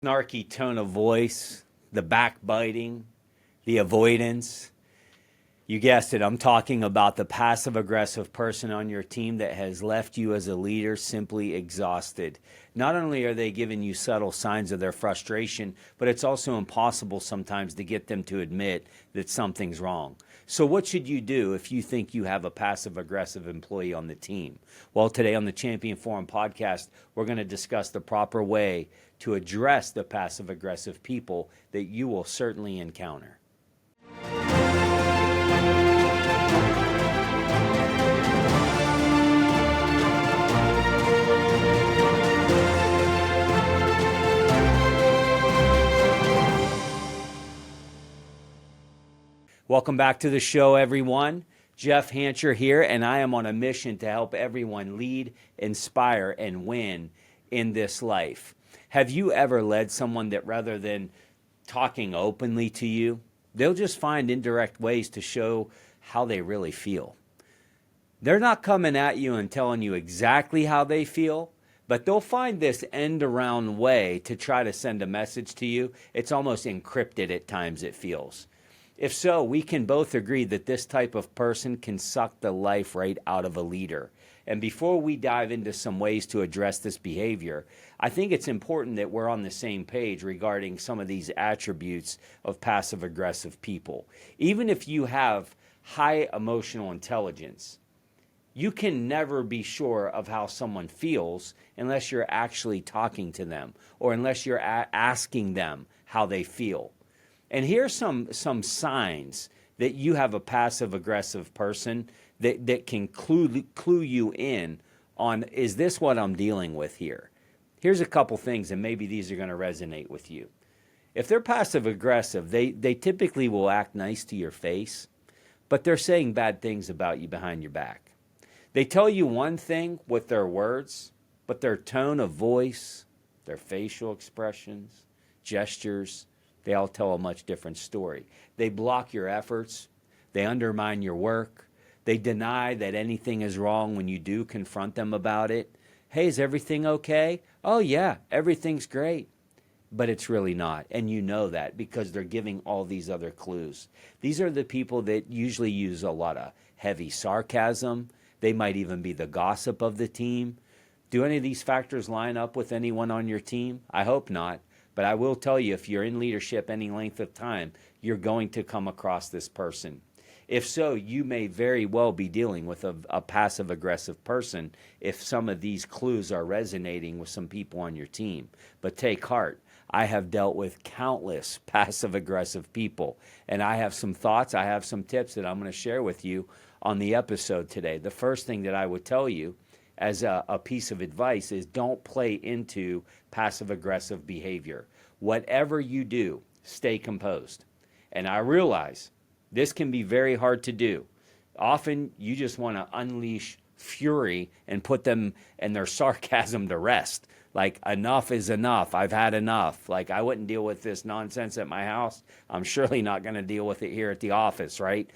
Snarky tone of voice, the backbiting, the avoidance. You guessed it, I'm talking about the passive aggressive person on your team that has left you as a leader simply exhausted. Not only are they giving you subtle signs of their frustration, but it's also impossible sometimes to get them to admit that something's wrong. So what should you do if you think you have a passive aggressive employee on the team? Well, today on the Champion Forum podcast, we're going to discuss the proper way to address the passive aggressive people that you will certainly encounter. Welcome back to the show, everyone. Jeff Hancher here, and I am on a mission to help everyone lead, inspire, and win in this life. Have you ever led someone that rather than talking openly to you, they'll just find indirect ways to show how they really feel? They're not coming at you and telling you exactly how they feel, but they'll find this end-around way to try to send a message to you. It's almost encrypted at times, it feels. If so, we can both agree that this type of person can suck the life right out of a leader. And before we dive into some ways to address this behavior, I think it's important that we're on the same page regarding some of these attributes of passive-aggressive people. Even if you have high emotional intelligence, you can never be sure of how someone feels unless you're actually talking to them or unless you're asking them how they feel. And here's some signs that you have a passive-aggressive person that can clue you in on, is this what I'm dealing with here? Here's a couple things, and maybe these are going to resonate with you. If they're passive-aggressive, they typically will act nice to your face, but they're saying bad things about you behind your back. They tell you one thing with their words, but their tone of voice, their facial expressions, gestures, they all tell a much different story. They block your efforts. They undermine your work. They deny that anything is wrong when you do confront them about it. Hey, is everything okay? Oh, yeah, everything's great. But it's really not, and you know that because they're giving all these other clues. These are the people that usually use a lot of heavy sarcasm. They might even be the gossip of the team. Do any of these factors line up with anyone on your team? I hope not. But I will tell you, if you're in leadership any length of time, you're going to come across this person. If so, you may very well be dealing with a passive-aggressive person if some of these clues are resonating with some people on your team. But take heart. I have dealt with countless passive-aggressive people, and I have some thoughts, I have some tips that I'm going to share with you on the episode today. The first thing that I would tell you as a piece of advice is don't play into passive-aggressive behavior. Whatever you do, stay composed. And I realize this can be very hard to do. Often you just want to unleash fury and put them and their sarcasm to rest. Like, enough is enough. I've had enough. Like, I wouldn't deal with this nonsense at my house. I'm surely not going to deal with it here at the office, right?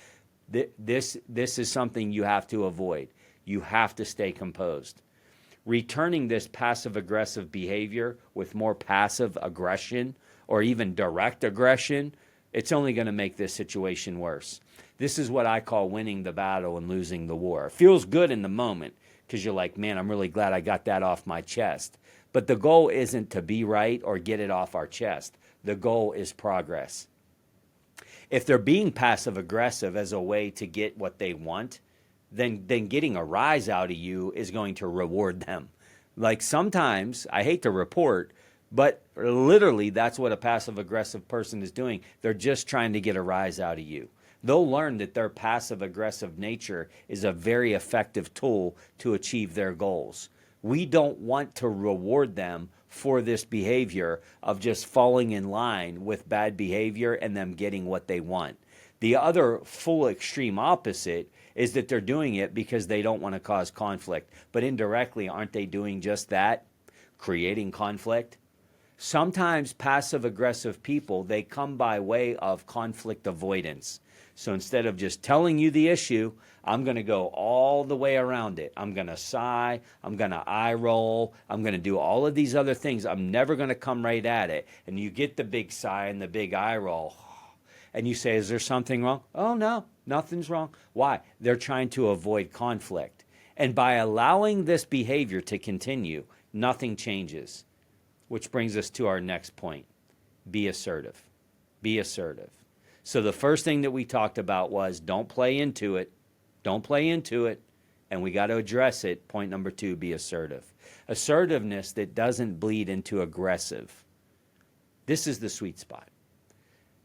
This is something you have to avoid. You have to stay composed. Returning this passive-aggressive behavior with more passive aggression or even direct aggression, it's only going to make this situation worse. This is what I call winning the battle and losing the war. It feels good in the moment because you're like, man, I'm really glad I got that off my chest. But the goal isn't to be right or get it off our chest. The goal is progress. If they're being passive-aggressive as a way to get what they want, then getting a rise out of you is going to reward them. Like, sometimes, I hate to report, but literally that's what a passive-aggressive person is doing. They're just trying to get a rise out of you. They'll learn that their passive-aggressive nature is a very effective tool to achieve their goals. We don't want to reward them for this behavior of just falling in line with bad behavior and them getting what they want. The other full extreme opposite is that they're doing it because they don't want to cause conflict. But indirectly, aren't they doing just that? Creating conflict? Sometimes passive aggressive people, they come by way of conflict avoidance. So instead of just telling you the issue, I'm going to go all the way around it. I'm going to sigh. I'm going to eye roll. I'm going to do all of these other things. I'm never going to come right at it. And you get the big sigh and the big eye roll. And you say, is there something wrong? Oh, no, nothing's wrong. Why? They're trying to avoid conflict. And by allowing this behavior to continue, nothing changes. Which brings us to our next point. Be assertive. Be assertive. So the first thing that we talked about was don't play into it. Don't play into it. And we got to address it. Point number 2, be assertive. Assertiveness that doesn't bleed into aggressive. This is the sweet spot.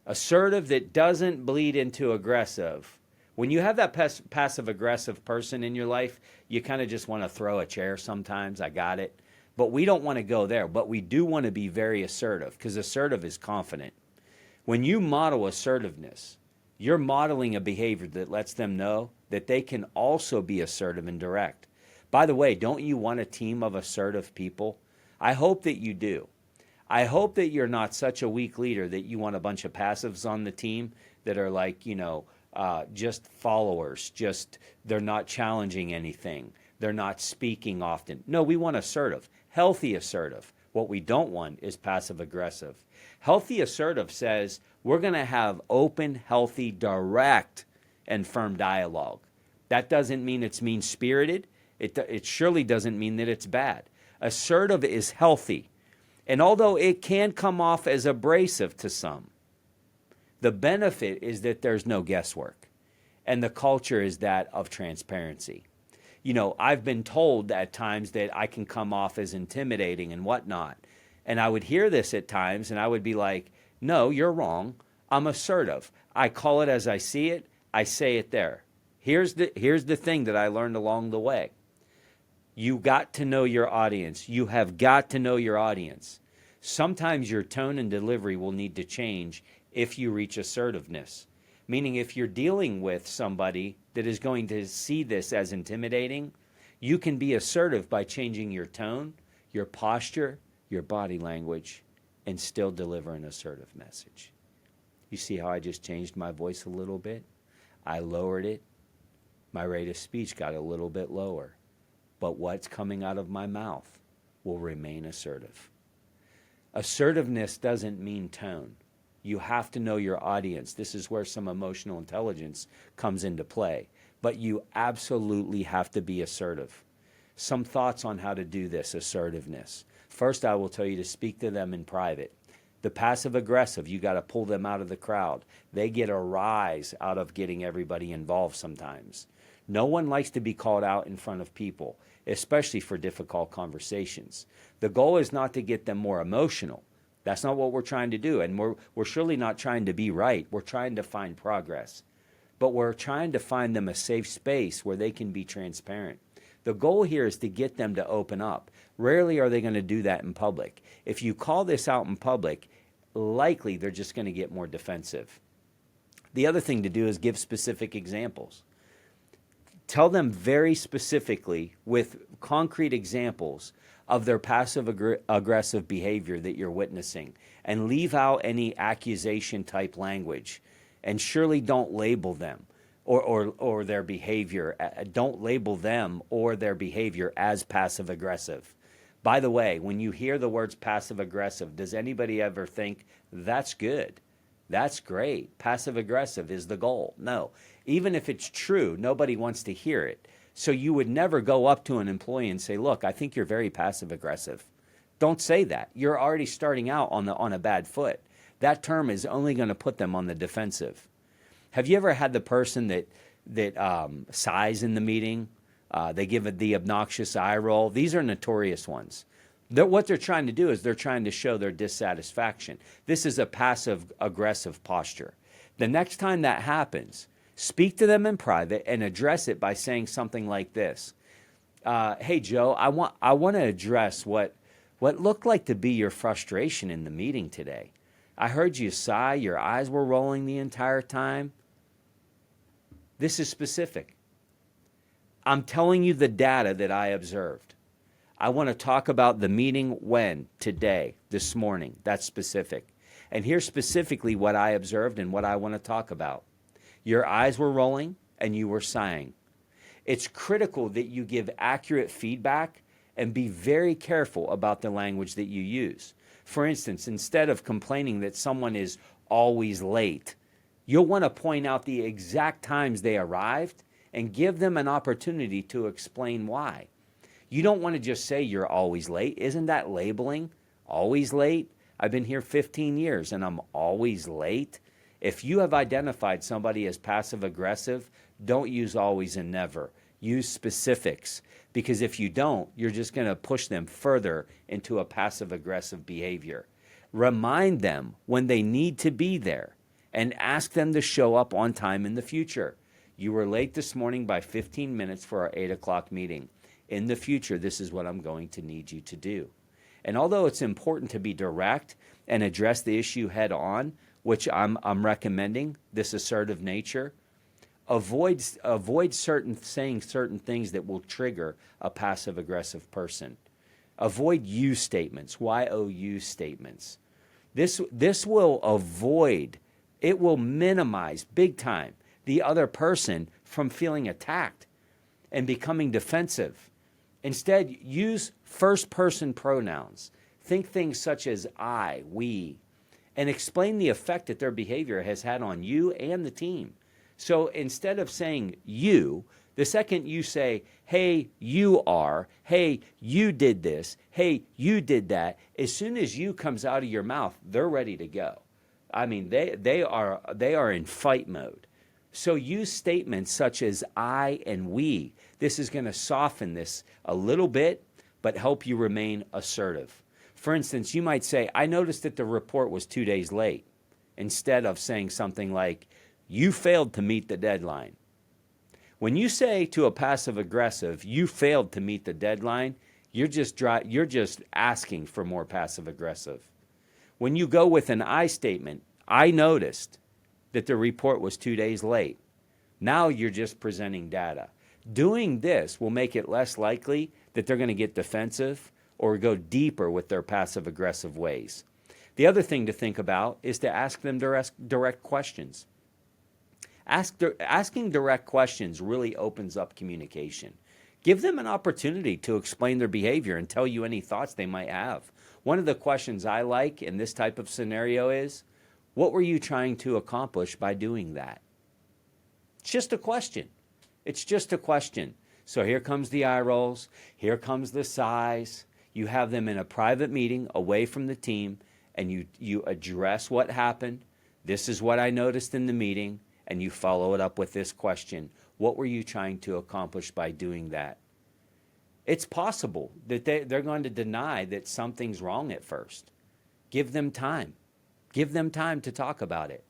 Assertive that doesn't bleed into aggressive. When you have that passive-aggressive person in your life, you kind of just want to throw a chair sometimes. I got it. But we don't want to go there. But we do want to be very assertive because assertive is confident. When you model assertiveness, you're modeling a behavior that lets them know that they can also be assertive and direct. By the way, don't you want a team of assertive people? I hope that you do. I hope that you're not such a weak leader that you want a bunch of passives on the team that are like, just followers, they're not challenging anything. They're not speaking often. No, we want assertive, healthy assertive. What we don't want is passive aggressive. Healthy assertive says we're going to have open, healthy, direct, and firm dialogue. That doesn't mean it's mean-spirited. It surely doesn't mean that it's bad. Assertive is healthy. And although it can come off as abrasive to some, the benefit is that there's no guesswork. And the culture is that of transparency. I've been told at times that I can come off as intimidating and whatnot. And I would hear this at times and I would be like, no, you're wrong. I'm assertive. I call it as I see it. I say it there. Here's the thing that I learned along the way. You got to know your audience. You have got to know your audience. Sometimes your tone and delivery will need to change if you reach assertiveness. Meaning if you're dealing with somebody that is going to see this as intimidating, you can be assertive by changing your tone, your posture, your body language, and still deliver an assertive message. You see how I just changed my voice a little bit? I lowered it. My rate of speech got a little bit lower. But what's coming out of my mouth will remain assertive. Assertiveness doesn't mean tone. You have to know your audience. This is where some emotional intelligence comes into play. But you absolutely have to be assertive. Some thoughts on how to do this assertiveness. First, I will tell you to speak to them in private. The passive-aggressive, you got to pull them out of the crowd. They get a rise out of getting everybody involved sometimes. No one likes to be called out in front of people, especially for difficult conversations. The goal is not to get them more emotional. That's not what we're trying to do. And we're surely not trying to be right. We're trying to find progress. But we're trying to find them a safe space where they can be transparent. The goal here is to get them to open up. Rarely are they going to do that in public. If you call this out in public, likely they're just going to get more defensive. The other thing to do is give specific examples. Tell them very specifically with concrete examples of their passive-aggressive behavior that you're witnessing, and leave out any accusation-type language. And surely don't label them or their behavior. Don't label them or their behavior as passive-aggressive. By the way, when you hear the words passive-aggressive, does anybody ever think, that's good, that's great, passive-aggressive is the goal? No. Even if it's true, nobody wants to hear it. So you would never go up to an employee and say, look, I think you're very passive-aggressive. Don't say that. You're already starting out on a bad foot. That term is only going to put them on the defensive. Have you ever had the person that sighs in the meeting? They give it the obnoxious eye roll. These are notorious ones. What they're trying to do is they're trying to show their dissatisfaction. This is a passive-aggressive posture. The next time that happens, speak to them in private and address it by saying something like this. Hey, Joe, I want to address what looked like to be your frustration in the meeting today. I heard you sigh. Your eyes were rolling the entire time. This is specific. I'm telling you the data that I observed. I want to talk about the meeting when, today, this morning. That's specific. And here's specifically what I observed and what I want to talk about. Your eyes were rolling and you were sighing. It's critical that you give accurate feedback and be very careful about the language that you use. For instance, instead of complaining that someone is always late, you'll want to point out the exact times they arrived and give them an opportunity to explain why. You don't want to just say you're always late. Isn't that labeling? Always late? I've been here 15 years and I'm always late. If you have identified somebody as passive aggressive, don't use always and never. Use specifics, because if you don't, you're just going to push them further into a passive aggressive behavior. Remind them when they need to be there and ask them to show up on time in the future. You were late this morning by 15 minutes for our 8 o'clock meeting. In the future, this is what I'm going to need you to do. And although it's important to be direct and address the issue head on, which I'm recommending, this assertive nature, avoid saying certain things that will trigger a passive aggressive person. Avoid you statements, YOU statements. This will avoid, it will minimize big time the other person from feeling attacked and becoming defensive. Instead, use first-person pronouns. Think things such as I, we, and explain the effect that their behavior has had on you and the team. So instead of saying you, the second you say, hey, you are, hey, you did this, hey, you did that, as soon as you comes out of your mouth, they're ready to go. I mean, they are in fight mode. So use statements such as I and we. This is going to soften this a little bit, but help you remain assertive. For instance, you might say, I noticed that the report was 2 days late, instead of saying something like, you failed to meet the deadline. When you say to a passive aggressive, you failed to meet the deadline, you're just asking for more passive aggressive. When you go with an I statement, I noticed that the report was 2 days late. Now you're just presenting data. Doing this will make it less likely that they're going to get defensive or go deeper with their passive aggressive ways. The other thing to think about is to ask them direct questions. Asking direct questions really opens up communication. Give them an opportunity to explain their behavior and tell you any thoughts they might have. One of the questions I like in this type of scenario is, what were you trying to accomplish by doing that? It's just a question. It's just a question. So here comes the eye rolls. Here comes the sighs. You have them in a private meeting away from the team, and you address what happened. This is what I noticed in the meeting, and you follow it up with this question. What were you trying to accomplish by doing that? It's possible that they're going to deny that something's wrong at first. Give them time. Give them time to talk about it.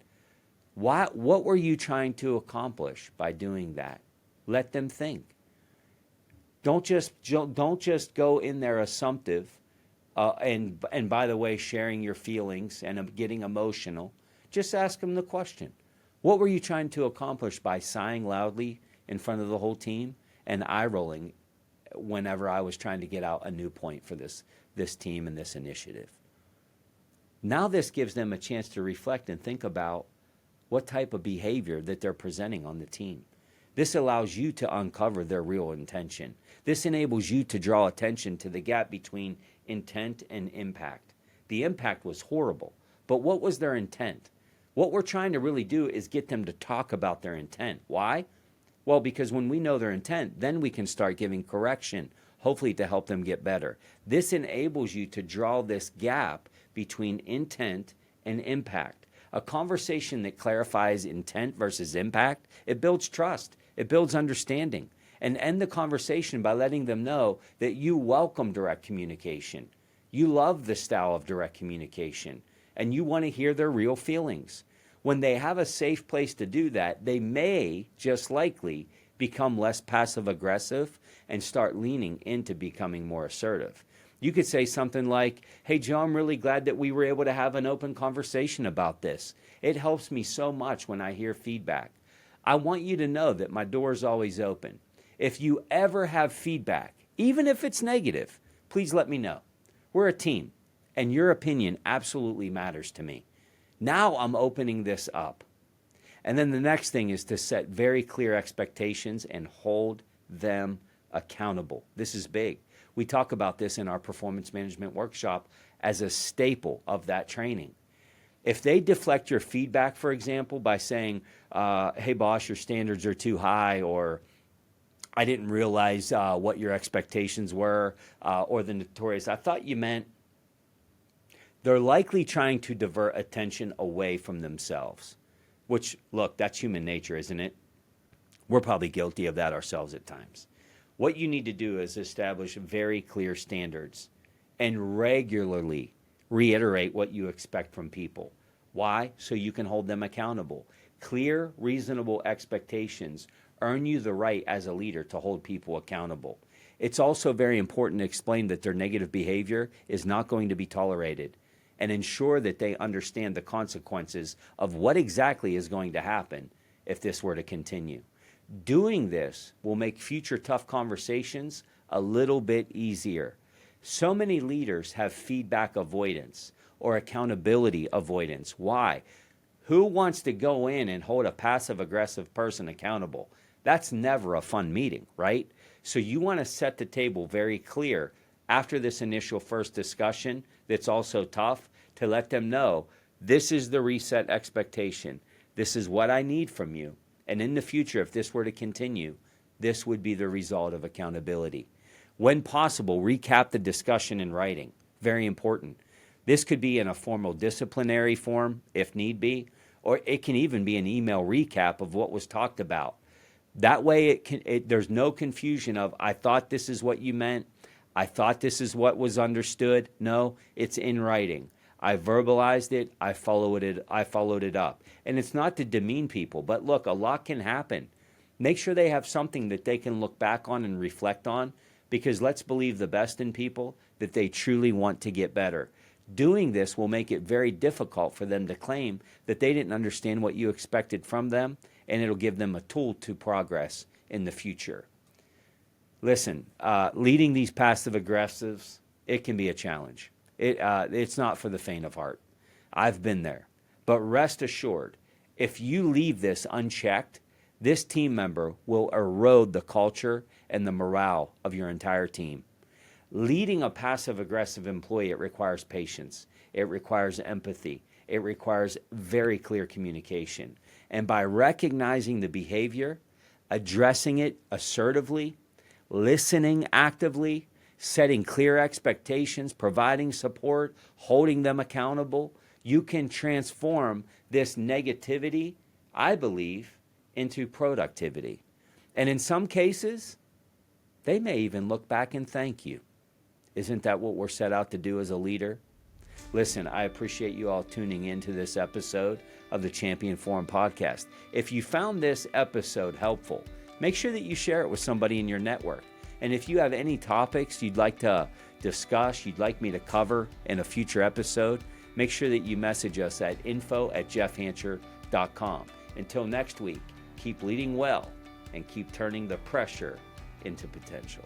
What were you trying to accomplish by doing that? Let them think. Don't just go in there assumptive, and by the way, sharing your feelings and getting emotional. Just ask them the question. What were you trying to accomplish by sighing loudly in front of the whole team and eye rolling whenever I was trying to get out a new point for this team and this initiative? Now this gives them a chance to reflect and think about what type of behavior that they're presenting on the team. This allows you to uncover their real intention. This enables you to draw attention to the gap between intent and impact. The impact was horrible, but what was their intent? What we're trying to really do is get them to talk about their intent. Why? Well, because when we know their intent, then we can start giving correction, hopefully to help them get better. This enables you to draw this gap between intent and impact. A conversation that clarifies intent versus impact, it builds trust, it builds understanding, and end the conversation by letting them know that you welcome direct communication. You love the style of direct communication, and you want to hear their real feelings. When they have a safe place to do that, they may, just likely, become less passive-aggressive and start leaning into becoming more assertive. You could say something like, hey, Joe, I'm really glad that we were able to have an open conversation about this. It helps me so much when I hear feedback. I want you to know that my door is always open. If you ever have feedback, even if it's negative, please let me know. We're a team, and your opinion absolutely matters to me. Now I'm opening this up. And then the next thing is to set very clear expectations and hold them accountable. This is big. We talk about this in our performance management workshop as a staple of that training. If they deflect your feedback, for example, by saying, hey, boss, your standards are too high, or I didn't realize what your expectations were, or the notorious, I thought you meant, they're likely trying to divert attention away from themselves, which, look, that's human nature, isn't it? We're probably guilty of that ourselves at times. What you need to do is establish very clear standards and regularly reiterate what you expect from people. Why? So you can hold them accountable. Clear, reasonable expectations earn you the right as a leader to hold people accountable. It's also very important to explain that their negative behavior is not going to be tolerated, and ensure that they understand the consequences of what exactly is going to happen if this were to continue. Doing this will make future tough conversations a little bit easier. So many leaders have feedback avoidance or accountability avoidance. Why? Who wants to go in and hold a passive-aggressive person accountable? That's never a fun meeting, right? So you want to set the table very clear after this initial first discussion that's also tough, to let them know this is the reset expectation. This is what I need from you. And in the future, if this were to continue, this would be the result of accountability. When possible, recap the discussion in writing. Very important. This could be in a formal disciplinary form, if need be, or it can even be an email recap of what was talked about. That way, there's no confusion of, I thought this is what you meant. I thought this is what was understood. No, it's in writing. I verbalized it. I followed it up. And it's not to demean people, but look, a lot can happen. Make sure they have something that they can look back on and reflect on, because let's believe the best in people, that they truly want to get better. Doing this will make it very difficult for them to claim that they didn't understand what you expected from them, and it'll give them a tool to progress in the future. Listen, leading these passive aggressives, it can be a challenge. It's not for the faint of heart. I've been there. But rest assured, if you leave this unchecked, this team member will erode the culture and the morale of your entire team. Leading a passive-aggressive employee, it requires patience. It requires empathy. It requires very clear communication. And by recognizing the behavior, addressing it assertively, listening actively, setting clear expectations, providing support, holding them accountable, you can transform this negativity, I believe, into productivity. And in some cases, they may even look back and thank you. Isn't that what we're set out to do as a leader? Listen, I appreciate you all tuning into this episode of the Champion Forum podcast. If you found this episode helpful, make sure that you share it with somebody in your network. And if you have any topics you'd like to discuss, you'd like me to cover in a future episode, make sure that you message us at info@jeffhancher.com. Until next week, keep leading well and keep turning the pressure into potential.